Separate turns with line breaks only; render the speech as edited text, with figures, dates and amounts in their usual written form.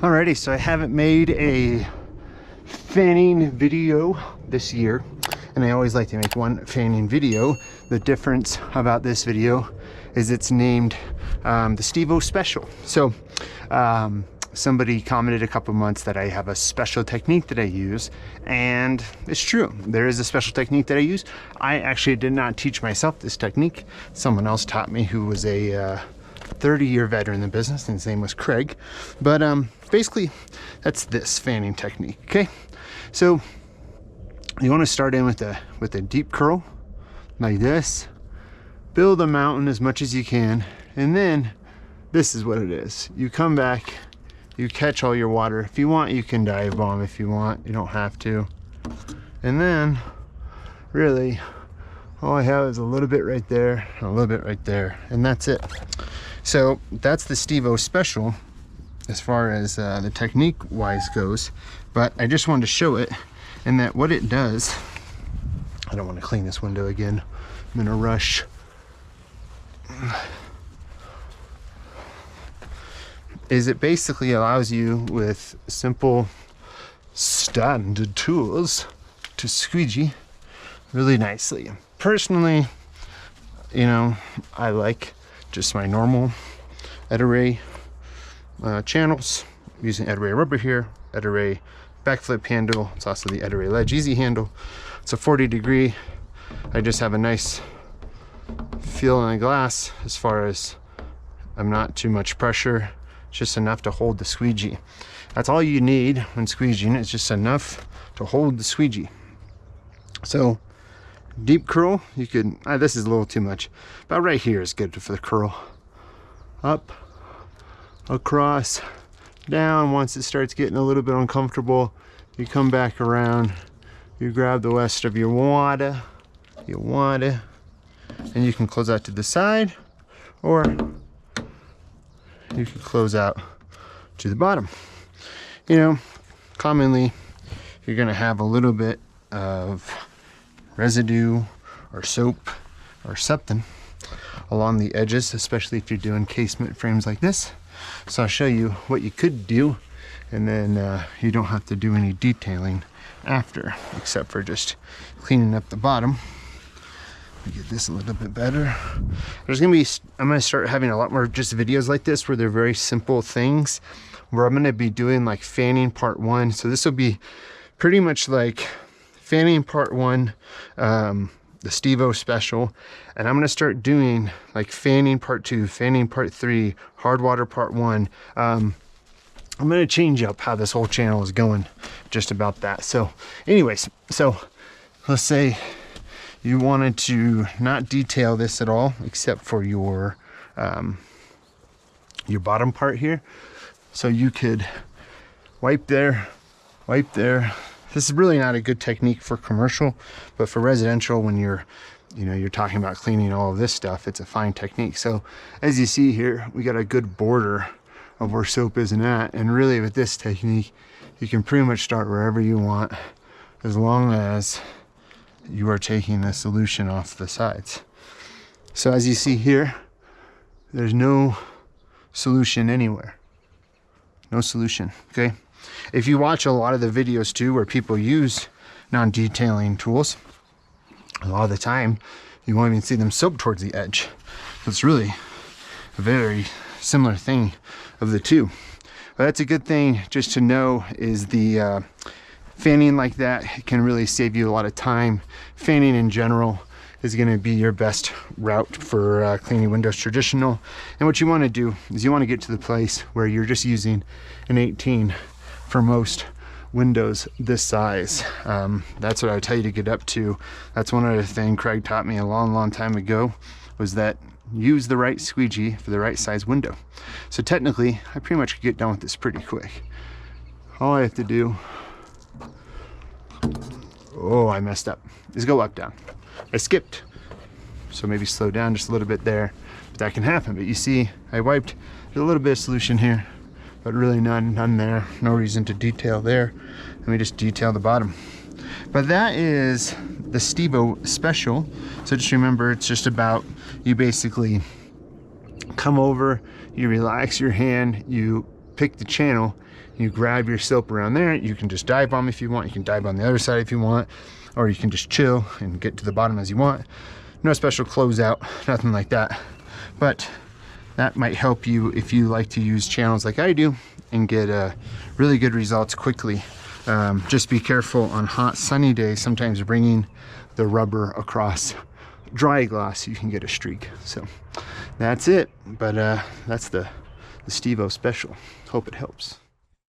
Alrighty, so I haven't made a fanning video this year, and I always like to make one fanning video. The difference about this video is it's named the SteveO Special. So somebody commented a couple months that I have a special technique that I use, and it's true. There is a special technique that I use. I actually did not teach myself this technique. Someone else taught me who was a 30-year veteran in the business, and his name was Craig. But basically, that's this fanning technique. Okay, so you want to start in with a deep curl like this. Build a mountain as much as you can, and then this is what it is. You come back, you catch all your water. If you want, you can dive bomb if you want. You don't have to. And then, really, all I have is a little bit right there, a little bit right there, and that's it. So that's the SteveO Special as far as the technique wise goes, but I just wanted to show it, and that what it does, I don't want to clean this window again, I'm in a rush, is it basically allows you with simple standard tools to squeegee really nicely. Personally, you know, I like just my normal Ettore channels, using Ettore rubber here, Ettore backflip handle. It's also the Ettore ledge easy handle. It's a 40 degree. I just have a nice feel on the glass as far as I'm not too much pressure, just enough to hold the squeegee. That's all you need when squeegeeing. It's just enough to hold the squeegee. So deep curl, you could, this is a little too much, but right here is good for the curl. Up, across, down. Once it starts getting a little bit uncomfortable, you come back around, you grab the rest of your water, and you can close out to the side, or you can close out to the bottom. You know, commonly you're gonna have a little bit of residue or soap or something along the edges, especially if you're doing casement frames like this. So I'll show you what you could do, and then you don't have to do any detailing after, except for just cleaning up the bottom. Let me get this a little bit better. I'm gonna start having a lot more just videos like this where they're very simple things, where I'm gonna be doing like fanning part 1. So this will be pretty much like fanning part 1, the SteveO Special, and I'm gonna start doing like fanning part 2, fanning part 3, hard water part 1. I'm gonna change up how this whole channel is going, just about that. So anyways, so let's say you wanted to not detail this at all except for your bottom part here. So you could wipe there, wipe there. This is really not a good technique for commercial, but for residential, when you're talking about cleaning all of this stuff, it's a fine technique. So as you see here, we got a good border of where soap isn't at, and really with this technique, you can pretty much start wherever you want, as long as you are taking the solution off the sides. So as you see here, there's no solution anywhere. No solution, okay? If you watch a lot of the videos too where people use non-detailing tools, a lot of the time you won't even see them soap towards the edge. So it's really a very similar thing of the two. But that's a good thing just to know, is the fanning like that can really save you a lot of time. Fanning in general is going to be your best route for cleaning windows traditional. And what you want to do is you want to get to the place where you're just using an 18 for most windows this size. That's what I would tell you to get up to. That's one other thing Craig taught me a long time ago, was that use the right squeegee for the right size window. So technically, I pretty much could get done with this pretty quick. All I have to do, oh, I messed up, is go up, down. I skipped, so maybe slow down just a little bit there, but that can happen. But you see, I wiped, there's a little bit of solution here, but really none there. No reason to detail there. Let me just detail the bottom. But that is the SteveO Special. So just remember, it's just about, you basically come over, you relax your hand, you pick the channel, you grab your soap around there. You can just dive bomb if you want. You can dive on the other side if you want, or you can just chill and get to the bottom as you want. No special closeout, nothing like that. But that might help you if you like to use channels like I do and get really good results quickly. Just be careful on hot sunny days. Sometimes bringing the rubber across dry gloss, you can get a streak. So that's it. But that's the SteveO special. Hope it helps.